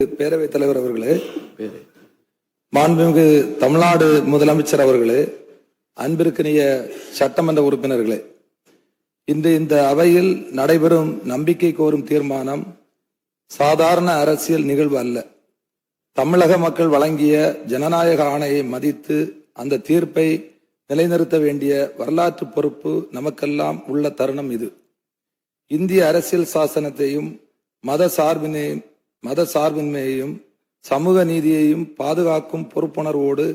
பேரவைத் தலைவர் அவர்களே, மாண்புமிகு தமிழ்நாடு முதலமைச்சர் அவர்களே, அன்பிற்கினிய சட்டமன்ற உறுப்பினர்களே, இன்று இந்த அவையில் நடைபெறும் நம்பிக்கை கோரும் தீர்மானம் சாதாரண அரசியல் நிகழ்வு அல்ல. தமிழக மக்கள் வழங்கிய ஜனநாயக ஆணையை மதித்து அந்த தீர்ப்பை நிலைநிறுத்த வேண்டிய வரலாற்று பொறுப்பு நமக்கெல்லாம் உள்ள தருணம் இது. இந்திய அரசியல் சாசனத்தையும் மத சார்பின்மையையும் சமூக நீதியையும் பாதுகாக்கும் பொறுப்புணர்வோடு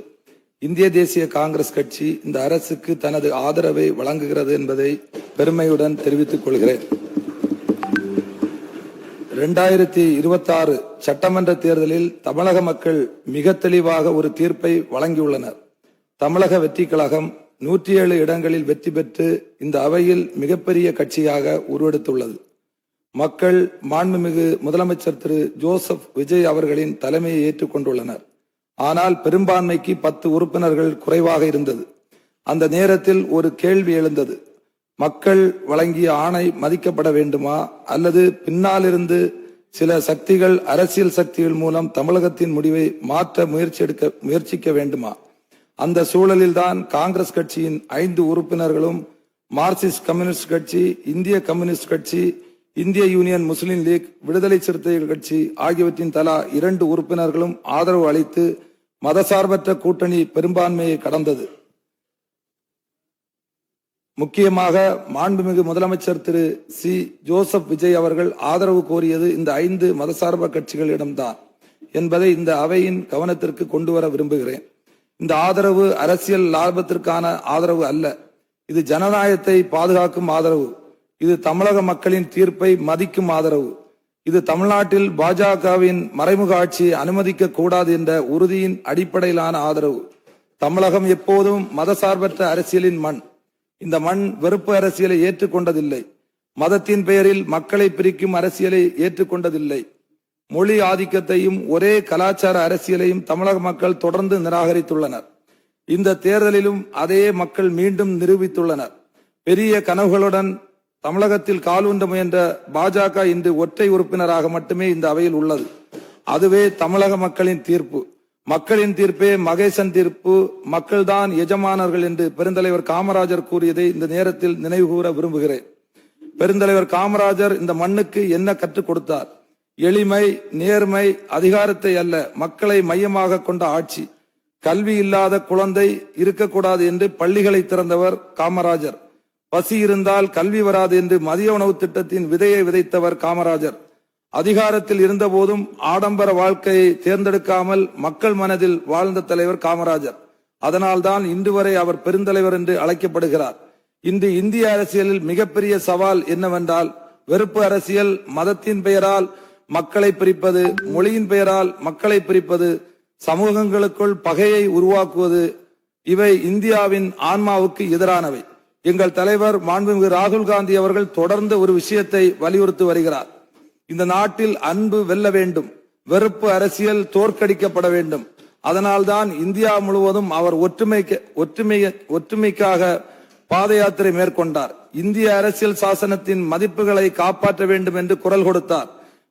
இந்திய தேசிய காங்கிரஸ் கட்சி இந்த அரசுக்கு தனது ஆதரவை வழங்குகிறது என்பதை பெருமையுடன் தெரிவித்துக் கொள்கிறேன். 2026 சட்டமன்ற தேர்தலில் தமிழக மக்கள் மிக தெளிவாக ஒரு தீர்ப்பை வழங்கியுள்ளனர். தமிழக வெற்றி கழகம் 107 இடங்களில் வெற்றி பெற்று இந்த அவையில் மிகப்பெரிய கட்சியாக உருவெடுத்துள்ளது. மக்கள் மாண்புமிகு முதலமைச்சர் திரு ஜோசப் விஜய் அவர்களின் தலைமையை ஏற்றுக்கொண்டுள்ளனர். ஆனால் பெரும்பான்மைக்கு 10 உறுப்பினர்கள் குறைவாக இருந்தது. அந்த நேரத்தில் ஒரு கேள்வி எழுந்தது. மக்கள் வழங்கிய ஆணை மதிக்கப்பட வேண்டுமா, அல்லது பின்னாலிருந்து சில சக்திகள், அரசியல் சக்திகள் மூலம் தமிழகத்தின் முடிவை மாற்ற முயற்சிக்க வேண்டுமா? அந்த சூழலில்தான் காங்கிரஸ் கட்சியின் 5 உறுப்பினர்களும் மார்க்சிஸ்ட் கம்யூனிஸ்ட் கட்சி, இந்திய கம்யூனிஸ்ட் கட்சி, இந்திய யூனியன் முஸ்லிம் லீக், விடுதலை சிறுத்தைகள் கட்சி ஆகியவற்றின் தலா 2 உறுப்பினர்களும் ஆதரவு அளித்து மதசார்பற்ற கூட்டணி பெரும்பான்மையை கடந்தது. முக்கியமாக மாண்புமிகு முதலமைச்சர் திரு சி ஜோசப் விஜய் அவர்கள் ஆதரவு கோரியது இந்த 5 மதசார்ப கட்சிகளிடம்தான் என்பதை இந்த அவையின் கவனத்திற்கு கொண்டு வர விரும்புகிறேன். இந்த ஆதரவு அரசியல் லாபத்திற்கான ஆதரவு அல்ல. இது ஜனநாயகத்தை பாதுகாக்கும் ஆதரவு. இது தமிழக மக்களின் தீர்ப்பை மதிக்கும் ஆதரவு. இது தமிழ்நாட்டில் பாஜகவின் மறைமுக ஆட்சியை அனுமதிக்க கூடாது என்ற உறுதியின் அடிப்படையிலான ஆதரவு. தமிழகம் எப்போதும் மதசார்பற்ற அரசியலின் மண். இந்த மண் வெறுப்பு அரசியலை ஏற்றுக்கொண்டதில்லை. மதத்தின் பெயரில் மக்களை பிரிக்கும் அரசியலை ஏற்றுக்கொண்டதில்லை. மொழி ஆதிக்கத்தையும் ஒரே கலாச்சார அரசியலையும் தமிழக மக்கள் தொடர்ந்து நிராகரித்துள்ளனர். இந்த தேர்தலிலும் அதே மக்கள் மீண்டும் நிரூபித்துள்ளனர். பெரிய கனவுகளுடன் தமிழகத்தில் காலூன்ற முயன்ற பாஜக இன்று ஒற்றை உறுப்பினராக மட்டுமே இந்த அவையில் உள்ளது. அதுவே தமிழக மக்களின் தீர்ப்பு. மக்களின் தீர்ப்பே மகேசன் தீர்ப்பு. மக்கள்தான் எஜமானர்கள் என்று பெருந்தலைவர் காமராஜர் கூறியதை இந்த நேரத்தில் நினைவுகூர விரும்புகிறேன். பெருந்தலைவர் காமராஜர் இந்த மண்ணுக்கு என்ன கற்றுக் கொடுத்தார்? எளிமை, நேர்மை, அதிகாரத்தை அல்ல, மக்களை மையமாக கொண்ட ஆட்சி. கல்வி இல்லாத குழந்தை இருக்கக்கூடாது என்று பள்ளிகளை திறந்தவர் காமராஜர். பசி இருந்தால் கல்வி வராது என்று மதிய உணவு திட்டத்தின் விதையை விதைத்தவர் காமராஜர். அதிகாரத்தில் இருந்த போதும் ஆடம்பர வாழ்க்கையை தேர்ந்தெடுக்காமல் மக்கள் மனதில் வாழ்ந்த தலைவர் காமராஜர். அதனால்தான் இன்று வரை அவர் பெருந்தலைவர் என்று அழைக்கப்படுகிறார். இன்று இந்திய அரசியலில் மிகப்பெரிய சவால் என்னவென்றால் வெறுப்பு அரசியல். மதத்தின் பெயரால் மக்களை பிரிப்பது, மொழியின் பெயரால் மக்களை பிரிப்பது, சமூகங்களுக்குள் பகையை உருவாக்குவது, இவை இந்தியாவின் ஆன்மாவுக்கு எதிரானவை. எங்கள் தலைவர் மாண்புமிகு ராகுல் காந்தி அவர்கள் தொடர்ந்து ஒரு விஷயத்தை வலியுறுத்தி வருகிறார். இந்த நாட்டில் அன்பு வெல்ல வேண்டும், வெறுப்பு அரசியல் தோற்கடிக்கப்பட வேண்டும். அதனால்தான் இந்தியா முழுவதும் அவர் ஒற்றுமைக்காக பாத யாத்திரை மேற்கொண்டார். இந்திய அரசியல் சாசனத்தின் மதிப்புகளை காப்பாற்ற வேண்டும் என்று குரல் கொடுத்தார்.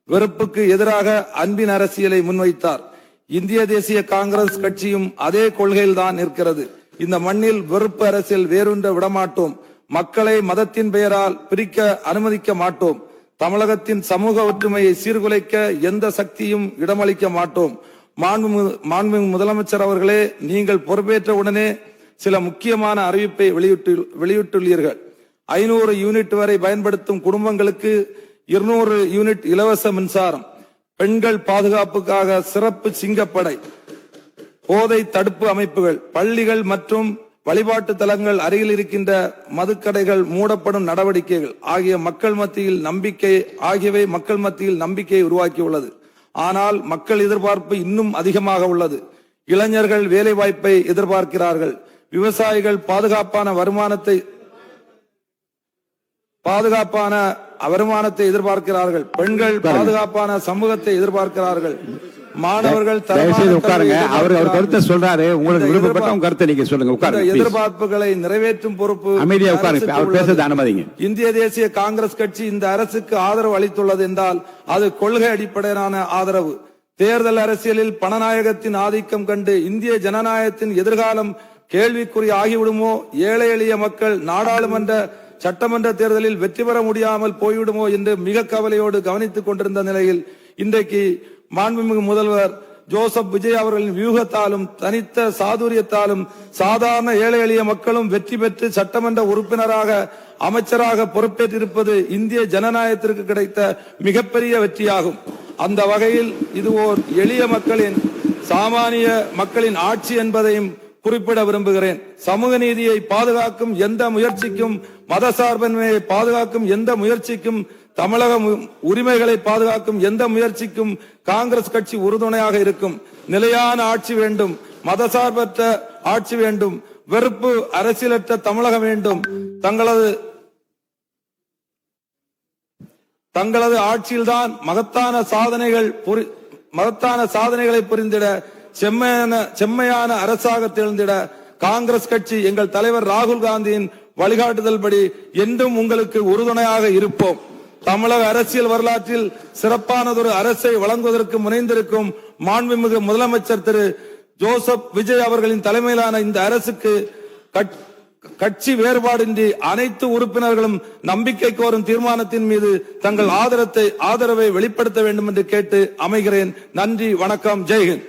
வெறுப்புக்கு எதிராக அன்பின் அரசியலை முன்வைத்தார். இந்திய தேசிய காங்கிரஸ் கட்சியும் அதே கொள்கையில்தான் நிற்கிறது. இந்த மண்ணில் வெறுப்பு அரசியல் வேரூன்ற விடமாட்டோம். மக்களை மதத்தின் பெயரால் பிரிக்க அனுமதிக்க மாட்டோம். தமிழகத்தின் சமூக ஒற்றுமையை சீர்குலைக்க எந்த சக்தியும் இடமளிக்க மாட்டோம். மாண்புமிகு முதலமைச்சர் அவர்களே, நீங்கள் பொறுப்பேற்ற உடனே சில முக்கியமான அறிவிப்பை வெளியிட்டுள்ளீர்கள். 500 யூனிட் வரை பயன்படுத்தும் குடும்பங்களுக்கு 200 யூனிட் இலவச மின்சாரம், பெண்கள் பாதுகாப்புக்காக சிறப்பு சிங்கப்படை, போதை தடுப்பு அமைப்புகள், பள்ளிகள் மற்றும் வழிபாட்டு தலங்கள் அருகில் இருக்கின்ற மதுக்கடைகள் மூடப்படும் நடவடிக்கைகள் ஆகியவை மக்கள் மத்தியில் நம்பிக்கையை உருவாக்கியுள்ளது. ஆனால் மக்கள் எதிர்பார்ப்பு இன்னும் அதிகமாக உள்ளது. இளைஞர்கள் வேலை வாய்ப்பை எதிர்பார்க்கிறார்கள். விவசாயிகள் பாதுகாப்பான வருமானத்தை எதிர்பார்க்கிறார்கள். பெண்கள் பாதுகாப்பான சமூகத்தை எதிர்பார்க்கிறார்கள். மாணவர்கள் உட்காருங்க. அவர் கருத்தை சொல்றாரு. உங்களுக்கு விருப்பப்பட்ட உங்க கருத்தை நீங்க சொல்லுங்க. உட்காருங்க. எதிர்பார்ப்புகளை நிறைவேற்றும் பொறுப்பு அமைதியா உட்காருங்க. அவர் பேசுறது அனுமதிங்க. இந்திய தேசிய காங்கிரஸ் கட்சி இந்த அரசுக்கு ஆதரவு அளித்துள்ளது என்றால் அது கொள்கை அடிப்படையிலான ஆதரவு. தேர்தல் அரசியலில் பணநாயகத்தின் ஆதிக்கம் கண்டு இந்திய ஜனநாயகத்தின் எதிர்காலம் கேள்விக்குறி ஆகிவிடுமோ, ஏழை எளிய மக்கள் நாடாளுமன்ற சட்டமன்ற தேர்தலில் வெற்றி பெற முடியாமல் போய்விடுமோ என்று மிக கவலையோடு கவனித்துக் கொண்டிருந்த நிலையில் இன்றைக்கு மாண்புமிகு முதல்வர் ஜோசப் விஜய் அவர்களின் வியூகத்தாலும் தனித்த சாதுரியத்தாலும் சாதாரண ஏழை எளிய மக்களும் வெற்றி பெற்று சட்டமன்ற உறுப்பினராக அமைச்சராக பொறுப்பேற்றிருப்பது இந்திய ஜனநாயகத்திற்கு கிடைத்த மிகப்பெரிய வெற்றியாகும். அந்த வகையில் இது ஓர் எளிய மக்களின் சாமானிய மக்களின் ஆட்சி என்பதையும் குறிப்பிட விரும்புகிறேன். சமூக நீதியை பாதுகாக்கும் எந்த முயற்சிக்கும், மதசார்பின்மையை பாதுகாக்கும் எந்த முயற்சிக்கும், தமிழக உரிமைகளை பாதுகாக்கும் எந்த முயற்சிக்கும் காங்கிரஸ் கட்சி உறுதுணையாக இருக்கும். நிலையான ஆட்சி வேண்டும், மதசார்பற்ற ஆட்சி வேண்டும், வெறுப்பு அரசியலற்ற தமிழகம் வேண்டும். தங்களது ஆட்சியில்தான் மகத்தான சாதனைகளை புரிந்திட செம்மையான அரசாக திகழ்ந்திட காங்கிரஸ் கட்சி எங்கள் தலைவர் ராகுல் காந்தியின் வழிகாட்டுதல்படி என்றும் உங்களுக்கு உறுதுணையாக இருப்போம். தமிழக அரசியல் வரலாற்றில் சிறப்பானதொரு அரசை வழங்குவதற்கு முனைந்திருக்கும் மாண்புமிகு முதலமைச்சர் திரு ஜோசப் விஜய் அவர்களின் தலைமையிலான இந்த அரசுக்கு கட்சி வேறுபாடின்றி அனைத்து உறுப்பினர்களும் நம்பிக்கை கோரும் தீர்மானத்தின் மீது தங்கள் ஆதரவை வெளிப்படுத்த வேண்டும் என்று கேட்டு அமைகிறேன். நன்றி, வணக்கம், ஜெய்ஹிந்த்.